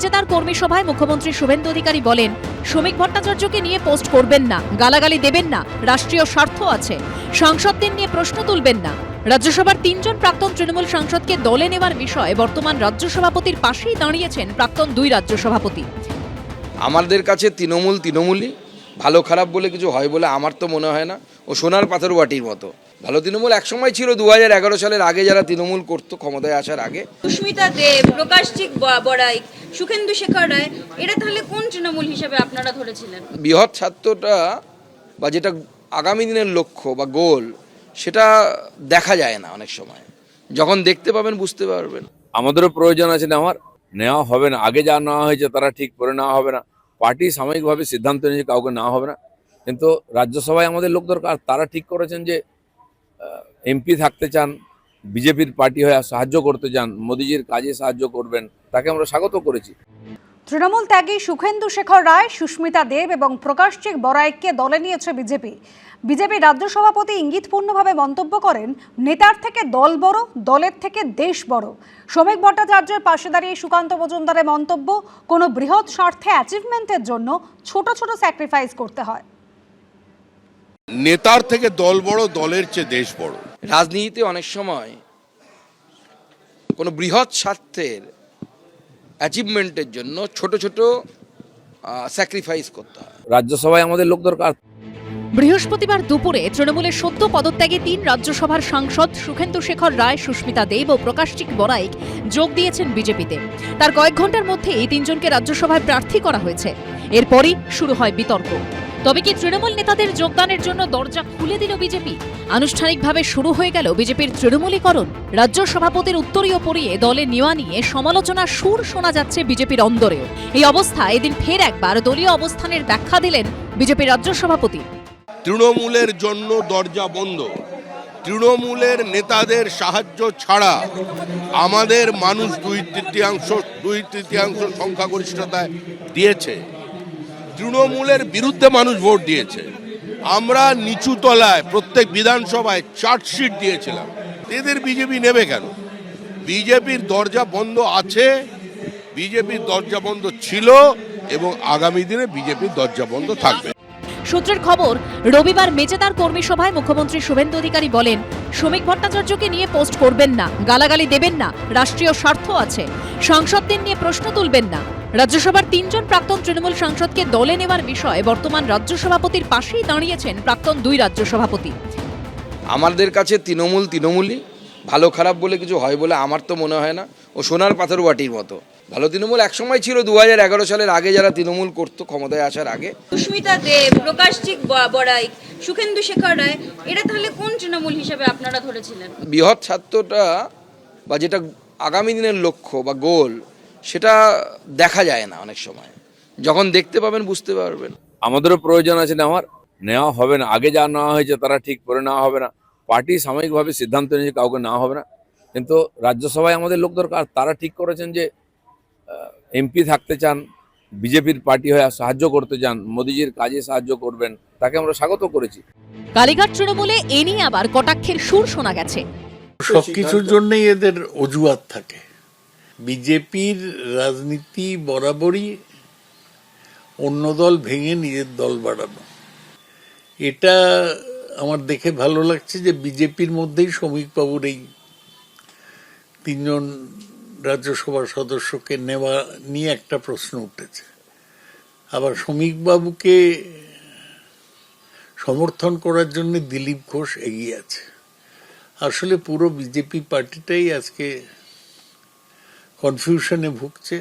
মেচেদার কর্মী সভায় মুখ্যমন্ত্রী শুভেন্দু অধিকারী বলেন, শ্রমিক ভট্টাচার্যকে নিয়ে পোস্ট করবেন না, গালাগালি দেবেন না, রাষ্ট্রীয় স্বার্থ আছে, সাংসদদের নিয়ে প্রশ্ন তুলবেন না। রাজ্যসভার 3 জন প্রাক্তন তৃণমূল সাংসদকে দলে নেওয়ার বিষয়ে বর্তমান রাজ্য সভাপতির পাশেই দাঁড়িয়েছেন প্রাক্তন 2 রাজ্য সভাপতি। আমাদের কাছে তৃণমূলই, ভালো খারাপ বলে কিছু হয় বলে আমার তো মনে হয় না। ও সোনার পাথর বাটির মতো। ভালো তৃণমূল একসময় ছিল 2011 সালের আগে, যারা তৃণমূল করতো ক্ষমতায় আসার আগে। সুস্মিতা দেব, প্রকাশজিৎ বড়াই, সুখেন্দু শেখর রায়, এরা তাহলে কোন তৃণমূল হিসেবে আপনারা ধরেছিলেন? বৃহৎ ছাত্রটা বা যেটা আগামী দিনের লক্ষ্য বা গোল, সেটা দেখা যায় না অনেক সময়। যখন দেখতে পাবেন বুঝতে পারবেন। আমাদেরও প্রয়োজন আছে, নেওয়া হবে না। আগে যা নেওয়া হয়েছে তারা ঠিক করে নেওয়া হবে না। পার্টি সাময়িকভাবে সিদ্ধান্ত নিয়েছে কাউকে নেওয়া হবে না, কিন্তু রাজ্যসভায় আমাদের লোক দরকার। তারা ঠিক করেছেন যে এমপি থাকতে চান, বিজেপির পার্টি হয়ে সাহায্য করতে চান, মোদিজির কাজে সাহায্য করবেন, তাকে আমরা স্বাগত করেছি। তৃণমূল ত্যাগী সুখেন্দু শেখর রায়, সুস্মিতা দেব এবং প্রকাশজিৎ বড়াইকে দলে নিয়েছে বিজেপি রাজ্য সভাপতি ইঙ্গিতপূর্ণভাবে মন্তব্য করেন, নেতার থেকে দল বড়, দলের থেকে দেশ বড়। শ্রমিক ভট্টাচার্যের পাশে দাঁড়িয়ে সুকান্ত মজুমদারের মন্তব্য, কোনো বৃহৎ স্বার্থে অ্যাচিভমেন্টের জন্য ছোট ছোট স্যাক্রিফাইস করতে হয়। নেতার থেকে দল বড়, দলের চেয়ে দেশ বড়। রাজনীতিতে অনেক সময় কোনো বৃহৎ স্বার্থের অ্যাচিভমেন্টের জন্য ছোট ছোট স্যাক্রিফাইস করতে হয়। রাজ্যসভায় আমাদের লোক দরকার। বৃহস্পতিবার দুপুরে তৃণমূলের সদ্য পদত্যাগী 3 রাজ্যসভার সাংসদ সুখেন্দু শেখর রায়, সুস্মিতা দেব ও প্রকাশজিৎ বড়াইক যোগ দিয়েছেন বিজেপিতে। তার কয়েক ঘন্টার মধ্যে এই 3 জনকে রাজ্যসভায় প্রার্থী করা হয়েছে। এরপরই শুরু হয় বিতর্ক। তবে কি তৃণমূল নেতাদের যোগদানের জন্য দরজা খুলে দিল বিজেপি? আনুষ্ঠানিকভাবে শুরু হয়ে গেল বিজেপির তৃণমূলীকরণ। রাজ্য সভাপতির উত্তরীয় পরিয়ে দলে নেওয়া নিয়ে সমালোচনার সুর শোনা যাচ্ছে বিজেপির অন্দরেও। এই অবস্থায় এদিন ফের একবার দলীয় অবস্থানের ব্যাখ্যা দিলেন বিজেপির রাজ্য সভাপতি। তৃণমূলের জন্য দরজা বন্ধ। তৃণমূলের নেতাদের সাহায্য ছাড়া আমাদের মানুষ দুই তৃতীয়াংশ সংখ্যাগরিষ্ঠতায় দিয়েছে। তৃণমূলের বিরুদ্ধে মানুষ ভোট দিয়েছে। আমরা নিচু তলায় প্রত্যেক বিধানসভায় চার্জশিট দিয়েছিলাম। এদের বিজেপি নেবে কেন? বিজেপির দরজা বন্ধ আছে, বিজেপির দরজা বন্ধ ছিল এবং আগামী দিনে বিজেপির দরজা বন্ধ থাকবে। সূত্রের খবর, রবিবার মেচেদার কর্মী সভায় মুখ্যমন্ত্রী শুভেন্দু অধিকারী বলেন, শ্রমিক ভট্টাচার্যকে নিয়ে পোস্ট করবেন না, গালাগালি দেবেন না, রাষ্ট্রীয় স্বার্থ আছে, সাংসদদের নিয়ে প্রশ্ন তুলবেন না। রাজ্যসভার 3 জন প্রাক্তন তৃণমূল সাংসদকে দলে নেওয়ার বিষয়ে বর্তমান রাজ্য সভাপতির পাশেই দাঁড়িয়েছেন প্রাক্তন 2 রাজ্য সভাপতি। আমাদের কাছে তৃণমূলই, ভালো খারাপ বলে কিছু হয় বলে আমার তো মনে হয় না। ও সোনার পাথর বাটির মতো। ভালো তৃণমূল একসময় ছিল 2011 সালের আগে, যারা তৃণমূল করতো ক্ষমতায় আসার আগে। সুস্মিতা দেব, প্রকাশজিৎ বড়াই, সুখেন্দু শেখর রায়, এরা তাহলে কোন তৃণমূল হিসেবে আপনারা ধরেছিলেন? বৃহৎ ছাত্রটা বা যেটা আগামী দিনের লক্ষ্য বা গোল, সেটা দেখা যায় না অনেক সময়। যখন দেখতে পাবেন বুঝতে পারবেন। আমাদেরও প্রয়োজন আছে, নেওয়া হবে না। আগে যা নেওয়া হয়েছে তারা ঠিক করে নেওয়া হবে না। পার্টি সাময়িকভাবে সিদ্ধান্ত নিয়েছে কাউকে নেওয়া হবে না, কিন্তু রাজ্যসভায় আমাদের লোক দরকার। তারা ঠিক করেছেন যে এমপি থাকতে চান, বিজেপির পার্টি হয়ে সাহায্য করতে চান, মোদিজির কাজে সাহায্য করবেন, তাকে আমরা স্বাগত করেছি। কালীঘাট তৃণমূলে এ নিয়ে আবার কটাক্ষের সুর শোনা গেছে। সবকিছুর জন্যই এদের অজুহাত থাকে। বিজেপির রাজনীতি বরাবরই অন্য দল ভেঙে নিজের দল বাড়ানো। এটা আমার দেখে ভালো লাগছে যে বিজেপির মধ্যেই শ্রমিকবাবুর এই 3 জন রাজ্যসভার সদস্যকে নেওয়া নিয়ে একটা প্রশ্ন উঠেছে। আবার শ্রমিকবাবুকে সমর্থন করার জন্য দিলীপ ঘোষ এগিয়ে আছে। আসলে পুরো বিজেপি পার্টিটাই আজকে কনফিউশনে ভুগছে।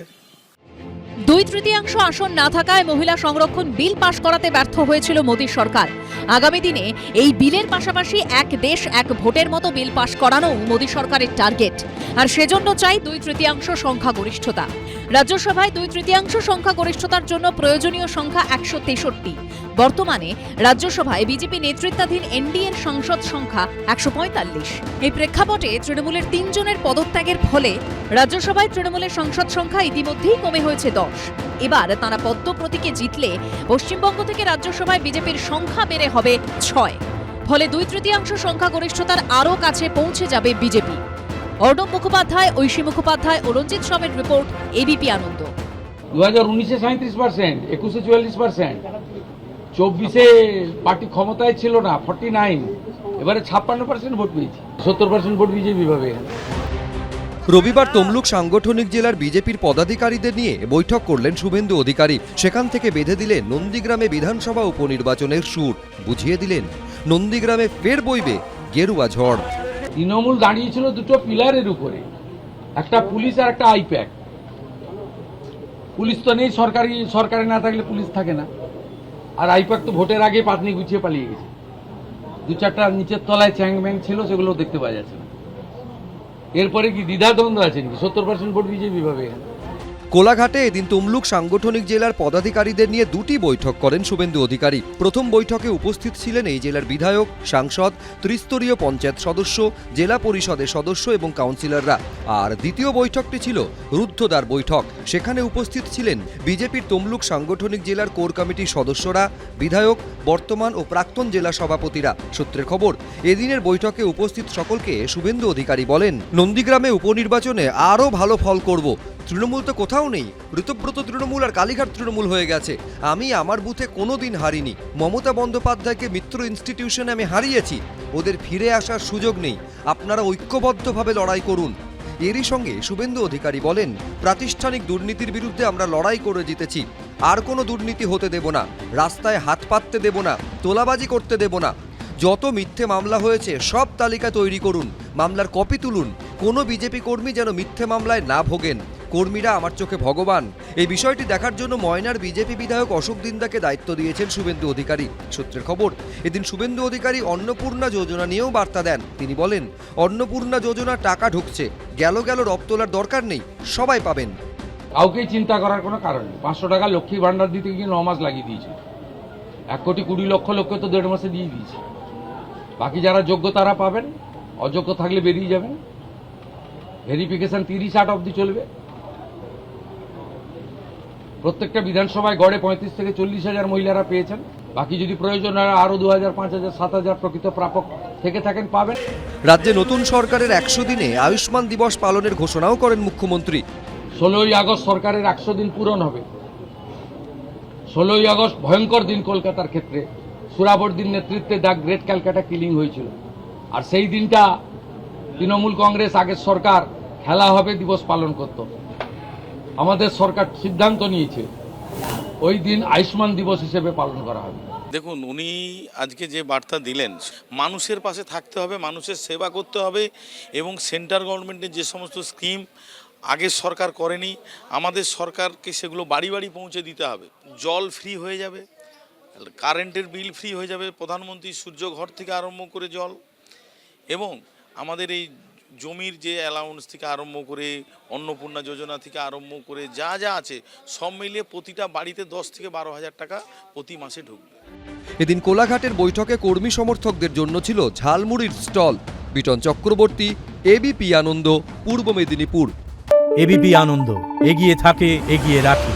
2/3 আসন না থাকায় মহিলা সংরক্ষণ বিল পাশ করাতে ব্যর্থ হয়েছিল মোদী সরকার। আগামী দিনে এই বিলের পাশাপাশি এক দেশ এক ভোটের মতো বিল পাশ করানো মোদী সরকারের টার্গেট। আর সেজন্য চাই 2/3 সংখ্যাগরিষ্ঠতা। রাজ্যসভায় 2/3 সংখ্যাগরিষ্ঠতার জন্য প্রয়োজনীয় সংখ্যা 163। বর্তমানে রাজ্যসভায় বিজেপি নেতৃত্বাধীন এনডিএর সংসদ সংখ্যা 145। এই প্রেক্ষাপটে তৃণমূলের 3 জনের পদত্যাগের ফলে রাজ্যসভায় তৃণমূলের সংসদ সংখ্যা ইতিমধ্যেই কমে হয়েছে 10। এবার তারা পদ্ম প্রতীকে জিতলে পশ্চিমবঙ্গ থেকে রাজ্যসভায় বিজেপির সংখ্যা বেড়ে হবে 6। ফলে 2/3 সংখ্যাগরিষ্ঠতার আরও কাছে পৌঁছে যাবে বিজেপি। অর্ণব মুখোপাধ্যায়, ঐশী মুখোপাধ্যায় ও রঞ্জিত শ্রমের রিপোর্ট, এবিপি আনন্দ। 2019-এ 37%, 21-এ 44%, 24-এ পার্টি ক্ষমতায় ছিল না 49, এবারে 56% ভোট পেয়েছি, 70% ভোট বিজেপি পাবে। রবিবার তমলুক সাংগঠনিক জেলার বিজেপির পদাধিকারীদের নিয়ে বৈঠক করলেন শুভেন্দু অধিকারী। সেখান থেকে বেঁধে দিলেন নন্দীগ্রামে বিধানসভা উপনির্বাচনের সুর, বুঝিয়ে দিলেন নন্দীগ্রামে ফের বইবে গেরুয়া ঝড়। তৃণমূল দাঁড়িয়েছিল দুটো পিলারের উপরে, একটা পুলিশ আর একটা আইপ্যাক। পুলিশ তো নেই, সরকারে না থাকলে পুলিশ থাকে না, আর আইপ্যাক তো ভোটের আগে পাতনি গুছিয়ে পালিয়ে গেছে। দু চারটা নিচের তলায় চ্যাংম্যাং ছিল, সেগুলো দেখতে পাওয়া যাচ্ছে না। এরপরে কি দ্বিধাদ্বন্দ্ব আছে নাকি? 70% ভোট বিজেপি পাবে। কোলাঘাটে এদিন তমলুক সাংগঠনিক জেলার পদাধিকারীদের নিয়ে দুটি বৈঠক করেন শুভেন্দু অধিকারী। প্রথম বৈঠকে উপস্থিত ছিলেন এই জেলার বিধায়ক, সাংসদ, ত্রিস্তরীয় পঞ্চায়েত সদস্য, জেলা পরিষদের সদস্য এবং কাউন্সিলররা। আর দ্বিতীয় বৈঠকটি ছিল রুদ্ধদ্বার বৈঠক। সেখানে উপস্থিত ছিলেন বিজেপির তমলুক সাংগঠনিক জেলার কোর কমিটির সদস্যরা, বিধায়ক, বর্তমান ও প্রাক্তন জেলা সভাপতিরা। সূত্রের খবর, এদিনের বৈঠকে উপস্থিত সকলকে শুভেন্দু অধিকারী বলেন, নন্দীগ্রামে উপনির্বাচনে আরও ভালো ফল করব। তৃণমূল তো কোথাও নেই, ঋতব্রত তৃণমূল আর কালীঘাট তৃণমূল হয়ে গেছে। আমি আমার বুথে কোনোদিন হারিনি। মমতা বন্দ্যোপাধ্যায়কে মিত্র ইনস্টিটিউশনে আমি হারিয়েছি, ওদের ফিরে আসার সুযোগ নেই। আপনারা ঐক্যবদ্ধভাবে লড়াই করুন। এরই সঙ্গে শুভেন্দু অধিকারী বলেন, প্রাতিষ্ঠানিক দুর্নীতির বিরুদ্ধে আমরা লড়াই করে জিতেছি। আর কোনো দুর্নীতি হতে দেব না, রাস্তায় হাত পাততে দেব না, তোলাবাজি করতে দেব না। যত মিথ্যে মামলা হয়েছে সব তালিকা তৈরি করুন, মামলার কপি তুলুন। কোনো বিজেপি কর্মী যেন মিথ্যে মামলায় না ভোগেন। কর্মীরা আমার চোখে ভগবান। এই বিষয়টি দেখার জন্য ময়নার বিজেপি বিধায়ক অশোক দিন্দাকে দায়িত্ব দিয়েছেন শুভেন্দু অধিকারী। সূত্রের খবর, এদিন শুভেন্দু অধিকারী অন্নপূর্ণা যোজনা নিয়েও বার্তা দেন। তিনি বলেন, অন্নপূর্ণা যোজনা টাকা ঢুকছে, গেল রব তোলার দরকার নেই, সবাই পাবেন। কাউকেই চিন্তা করার কোনো কারণ নেই। 500 টাকা লক্ষ্মী ভান্ডার দিতে গিয়ে 9 মাস লাগিয়ে দিয়েছে। 1,20,00,000 লোককে তো 1.5 মাসে দিয়ে দিয়েছে। বাকি যারা যোগ্য তারা পাবেন, অযোগ্য থাকলে বেরিয়ে যাবেন। ভেরিফিকেশন 30-60 অবধি চলবে। প্রত্যেকটা বিধানসভায় গড়ে 35 থেকে 40,000 মহিলারা পেয়েছেন। বাকি যদি প্রয়োজন হয় আরো 2,000, 5,000, 7,000 প্রকৃত প্রাপক থেকে থাকেন পাবেন। রাজ্যে নতুন সরকারের 100 দিনে আয়ুষ্মান দিবস পালনের ঘোষণাও করেন মুখ্যমন্ত্রী। 16ই আগস্ট সরকারের 100 দিন পূরণ হবে। 16ই আগস্ট ভয়ঙ্কর দিন কলকাতার ক্ষেত্রে। সুরাবর্দির নেতৃত্বে দ্য গ্রেট ক্যালকাটা কিলিং হয়েছিল। আর সেই দিনটা তৃণমূল কংগ্রেস আগের সরকার খেলা হবে দিবস পালন করত। আমাদের সরকার সিদ্ধান্ত নিয়েছে ওই দিন আয়ুষ্মান দিবস হিসেবে পালন করা হবে। দেখুন, উনি আজকে যে বার্তা দিলেন, মানুষের পাশে থাকতে হবে, মানুষের সেবা করতে হবে এবং সেন্ট্রাল গভর্নমেন্টের যে সমস্ত স্কিম আগের সরকার করেনি, আমাদের সরকারকে সেগুলো বাড়ি বাড়ি পৌঁছে দিতে হবে। জল ফ্রি হয়ে যাবে, কারেন্টের বিল ফ্রি হয়ে যাবে, প্রধানমন্ত্রী সূর্যঘর থেকে আরম্ভ করে জল, এবং আমাদের এই জমির যে অ্যালাউন্স থেকে আরম্ভ করে অন্নপূর্ণা যোজনা থেকে আরম্ভ করে যা যা আছে সব মিলিয়ে প্রতিটা বাড়িতে 10 থেকে 12,000 টাকা প্রতি মাসে ঢুকবে। এদিন কোলাঘাটের বৈঠকে কর্মী সমর্থকদের জন্য ছিল ঝালমুড়ির স্টল। বিটন চক্রবর্তী, এবিপি আনন্দ, পূর্ব মেদিনীপুর। এবিপি আনন্দ, এগিয়ে থাকে, এগিয়ে রাখে।